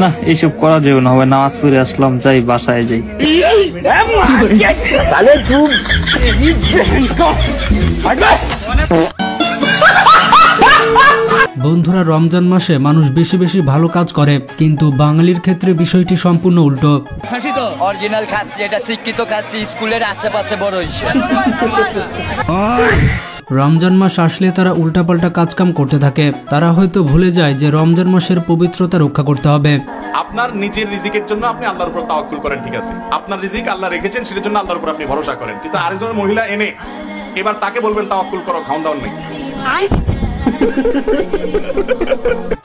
না, এইসব করা যাবে না, হবে নামাজ পড়ে আসলাম, যাই বাসায় যাই। বন্ধুরা, রমজান মাসে মানুষ বেশি বেশি ভালো কাজ করে, কিন্তু বাঙালির ক্ষেত্রে বিষয়টি সম্পূর্ণ উল্টো। অরিজিনাল খাচ্ছি, এটা শিক্ষিত খাচ্ছি, স্কুলের আশেপাশে বড় হইছে। রমজান মাস আসলে তারা উল্টাপাল্টা কাজকাম করতে থাকে। তারা হয়তো ভুলে যায় যে রমজান মাসের পবিত্রতা রক্ষা করতে হবে। আপনার নিজের রিজিকের জন্য আপনি আল্লাহর উপর তাওয়াক্কুল করেন, ঠিক আছে, আপনার রিজিক আল্লাহ রেখেছেন, সেটার জন্য আল্লাহর উপর আপনি ভরসা করেন। কিন্তু আরেকজনের মহিলা এনে এবার তাকে বলবেন তাওয়াক্কুল করো, খাওন দাওন নেই।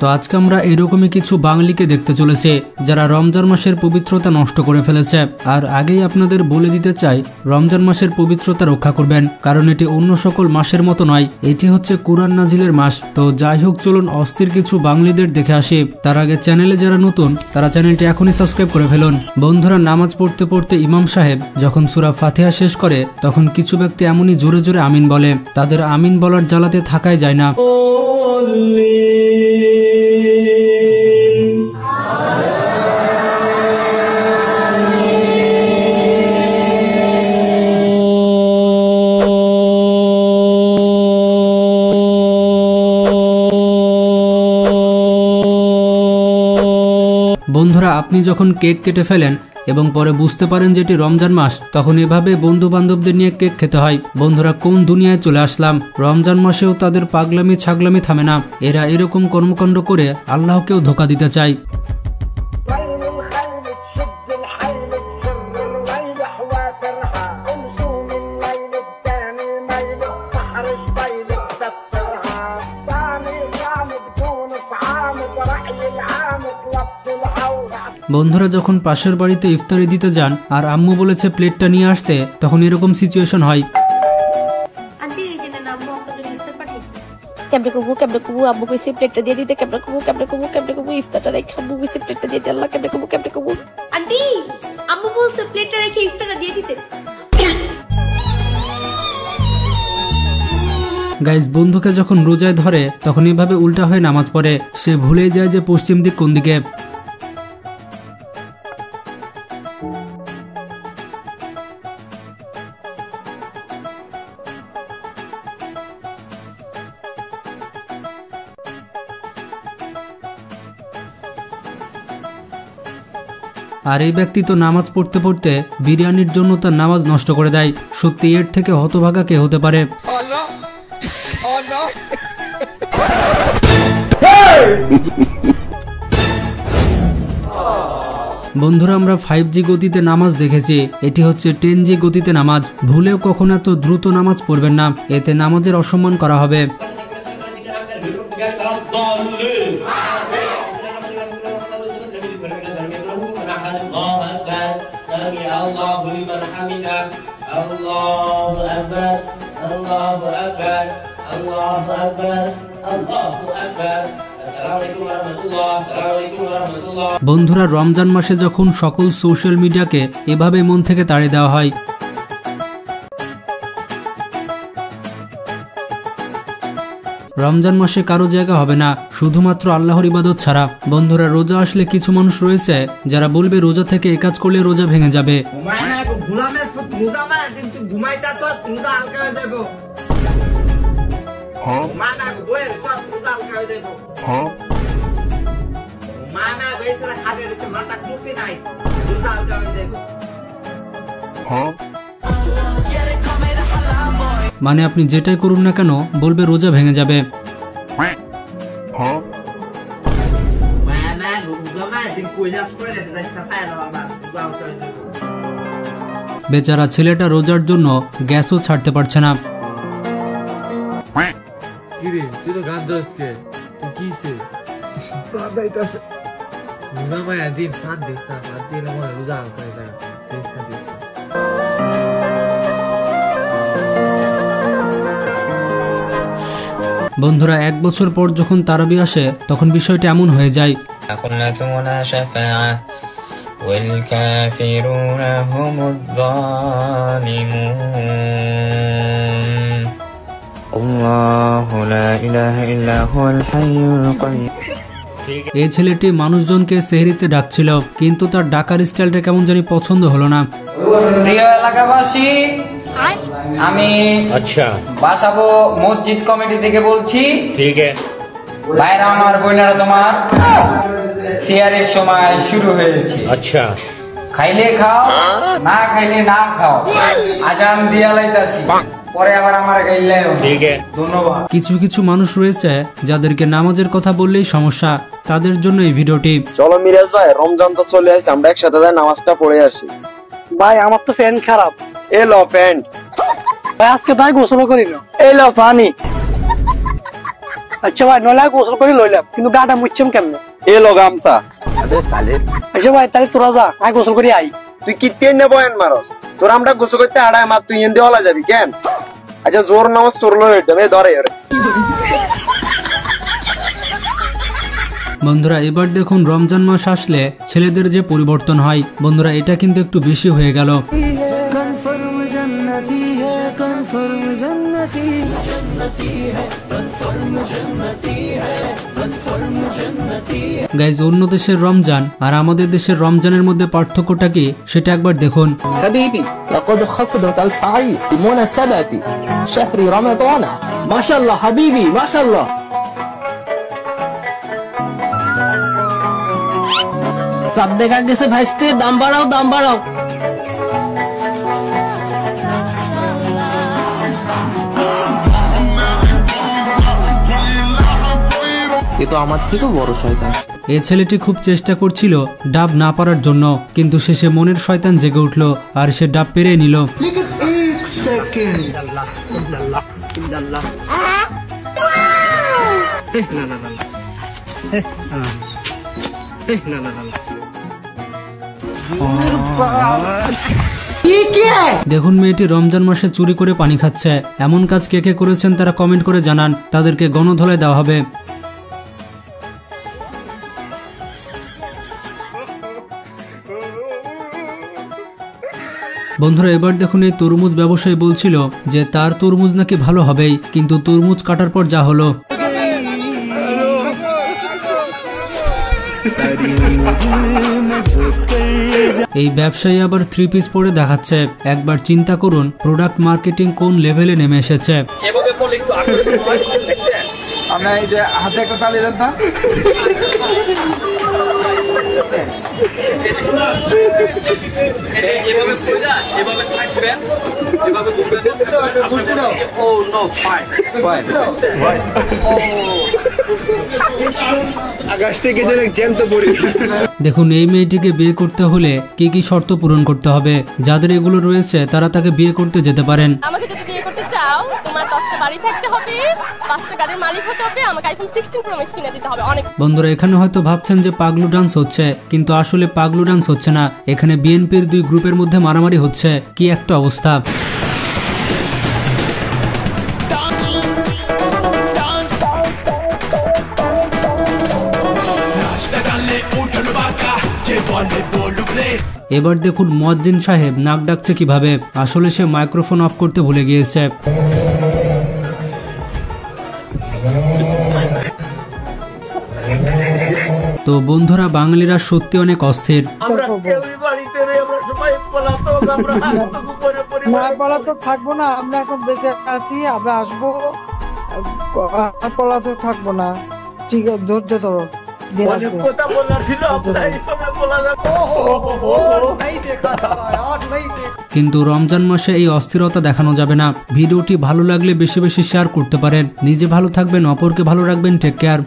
তো আজকে আমরা এরকমই কিছু বাঙালিকে দেখতে চলেছে যারা রমজান মাসের পবিত্রতা নষ্ট করে ফেলেছে। আর আগেই আপনাদের বলে দিতে চাই, রমজান মাসের পবিত্রতা রক্ষা করবেন, কারণ এটি অন্য সকল মাসের মতো নয়, এটি হচ্ছে কুরআন নাজিলের মাস। তো যাই হোক, চলুন অস্থির কিছু বাঙালিদের দেখে আসি। তার আগে চ্যানেলে যারা নতুন তারা চ্যানেলটি এখনই সাবস্ক্রাইব করে ফেলুন। বন্ধুরা, নামাজ পড়তে পড়তে ইমাম সাহেব যখন সূরা ফাতিহা শেষ করে, তখন কিছু ব্যক্তি এমনই জোরে জোরে আমিন বলে, তাদের আমিন বলার জ্বালাতে থাকাই যায় না। বন্ধুরা, আপনি যখন কেক কেটে ফেলেন এবং পরে বুঝতে পারেন যে এটি রমজান মাস, তখন এভাবে বন্ধু বান্ধবদের নিয়ে কেক খেতে হয়। বন্ধুরা, কোন দুনিয়ায় চলে আসলাম! রমজান মাসেও তাদের পাগলামি ছাগলামি থামে না। এরা এরকম কর্মকাণ্ড করে আল্লাহকেও ধোঁকা দিতে চায়। বন্ধুরা, যখন পাশের বাড়িতে ইফতারি দিতে যান আর আম্মু বলেছে প্লেটটা নিয়ে আসতে, তখন এরকম সিচুয়েশন হয়। কেমনে কবু আম্মু কইছে প্লেটটা দিয়ে দিতে, কেমনে কবু ইফতারটা রেখে আম্মু কইছে প্লেটটা দিয়ে দিতে, আল্লাহ কেমনে কবু আন্টি আম্মু বলছে প্লেটটা রেখে ইফতারটা দিয়ে দিতে। গাইস, বন্ধুকে যখন রোজায় ধরে তখন এভাবে উল্টা হয়ে নামাজ পড়ে, সে ভুলে যায় যে পশ্চিম দিক কোন দিকে। আর এই ব্যক্তি তো নামাজ পড়তে পড়তে বিরিয়ানির জন্য তার নামাজ নষ্ট করে দেয়। সত্যি এর থেকে হতভাগা কে হতে পারে? বন্ধুরা, আমরা 5G গতিতে নামাজ দেখেছি, এটি হচ্ছে 10G গতিতে নামাজ। ভুলেও কখনো এত দ্রুত নামাজ পড়বেন না, এতে নামাজের অসম্মান করা হবে। বন্ধুরা, রমজান মাসে যখন সকল সোশ্যাল মিডিয়াকে এভাবে মন থেকে তাড়িয়ে দেওয়া হয়, রমজান মাসে কারো জায়গা হবে না শুধুমাত্র আল্লাহর ইবাদত ছাড়া। বন্ধুরা, রোজা আসলে কিছু মানুষ রয়েছে যারা বলবে রোজা থেকে এই কাজ করলে রোজা ভেঙে যাবে। মানে আপনি যেটাই করুন না কেন বলবে রোজা ভেঙে যাবে। বেচারা ছেলেটা রোজার জন্য গ্যাসও ছাড়তে পারছে না। বন্ধুরা, 1 বছর পর যখন তারাবি আসে তখন বিষয়টা এমন হয়ে যায়। এই ছেলেটি মানুষজনকে সেহরিতে ডাকছিল, কিন্তু তার ডাকার স্টাইলটা কেমন জানি পছন্দ হলো না। প্রিয় এলাকাবাসী, আমি বাসাবো মসজিদ কমিটি থেকে বলছি। ভাইরা আমার, বোনেরা তোমার, সিয়ারের সময় শুরু হয়েছে। খাইলে খাও, না খাইলে না খাও। আজান দিয়া লাইতাছি, পরে আবার আমার গাইলেও। ধন্যবাদ। কিছু কিছু মানুষ রয়েছে যাদেরকে নামাজের কথা বললেই সমস্যা, তাদের জন্য এই ভিডিওটি। চলো মিরাজ ভাই, রমজান তো চলে আসছে, আমরা একসাথে যাই নামাজটা পড়ে আসি। ভাই আমার তো প্যান্ট খারাপ। এলো প্যান্ট ভাই, আজকে তাই গোসল করি না। এলো পানি। আচ্ছা ভাই, নইলে গোসল করে লইলাম, কিন্তু গাটা মুচ্ছম কেমনে? এলো গামছা। আচ্ছা ভাই, তাহলে তোরা যা, আই গোসল করে আই। তুই কি তেন নেবো এন মারস? তোর আমরা গোসল করতে আড়াই মার, তুই এন দিয়ে যাবি কেন? আচ্ছা জোর নামাজ তোর লো ধরে। বন্ধুরা এবার দেখুন রমজান মাস আসলে ছেলেদের যে পরিবর্তন হয়, বন্ধুরা এটা কিন্তু একটু বেশি হয়ে গেল। গাইজ, অন্য দেশের রমজান আর আমাদের দেশের রমজানের মধ্যে পার্থক্যটা কি সেটা একবার দেখুন। حبيبي لقد خفضت السعي بمناسبة شهر رمضان. ما شاء الله حبيبي ما شاء الله. সব দেখা গেছে ভাইস্তে, দাম বাড়াও দাম বাড়াও। এ তো আমার থেকেও বড় শয়তান। এই ছেলেটি খুব চেষ্টা করছিল ডাব না পারার জন্য, কিন্তু শেষে মনের শয়তান জেগে উঠল আর সে ডাব পেরে নিল। দেখুন মেয়েটি রমজান মাসে চুরি করে পানি খাচ্ছে। এমন কাজ কে কে করেছেন তারা কমেন্ট করে জানান, তাদেরকে গণধোলাই দেওয়া হবে। বন্ধুরা এবার দেখুন এই তরমুজ ব্যবসায়ী বলছিল যে তার তরমুজ নাকি ভালো হবেই, কিন্তু তরমুজ কাটার পর যা হলো। এই ব্যবসায়ী আবার 3 পিস পরে দেখাচ্ছে। একবার চিন্তা করুন প্রোডাক্ট মার্কেটিং কোন লেভেলে নেমে এসেছে। আমরা এই যে হাতে একটা তালি দেন না। এভাবে পড়ে যা, এভাবে থাকবেন, এভাবে ঘুরতে দাও। ও নো, ফাইন ফাইন। আকাশ থেকে যে জ্যান্ত পড়ি। দেখুন এই মেয়েটিকে বিয়ে করতে হলে কি কি শর্ত পূরণ করতে হবে। যাদের এগুলো রয়েছে তারা তাকে বিয়ে করতে যেতে পারেন। আমাকে যদি বিয়ে করতে চাও, তোমার 10টা বাড়ি থাকতে হবে, 5টা গাড়ির মালিক হতে হবে, আমাকে আইফোন 16 প্রো ম্যাক্স কিনে দিতে হবে। অনেক বন্ধুরা এখানে হয়তো ভাবছেন যে পাগলু ডান্স হচ্ছে, কিন্তু আসলে পাগলু ডান্স হচ্ছে না, এখানে বিএনপির 2 গ্রুপের মধ্যে মারামারি হচ্ছে। কি একটা অবস্থা। এবার দেখুন মুয়াজ্জিন সাহেব নাক ডাকছে কিভাবে। আসলে সে মাইক্রোফোন অফ করতে ভুলে গিয়েছে। তো বন্ধুরা বাঙালিরা সত্যি অনেক অস্থির। থাকবো না, আমরা এখন বেঁচে আছি, আমরা আসবো, পলাতক থাকবো না। ঠিক আছে, ধৈর্য ধরো। কিন্তু রমজান মাসে এই অস্থিরতা দেখানো যাবে না। ভিডিওটি ভালো লাগলে বেশি বেশি শেয়ার করতে পারেন। নিজে ভালো থাকবেন, অপরকে ভালো রাখবেন। Take care.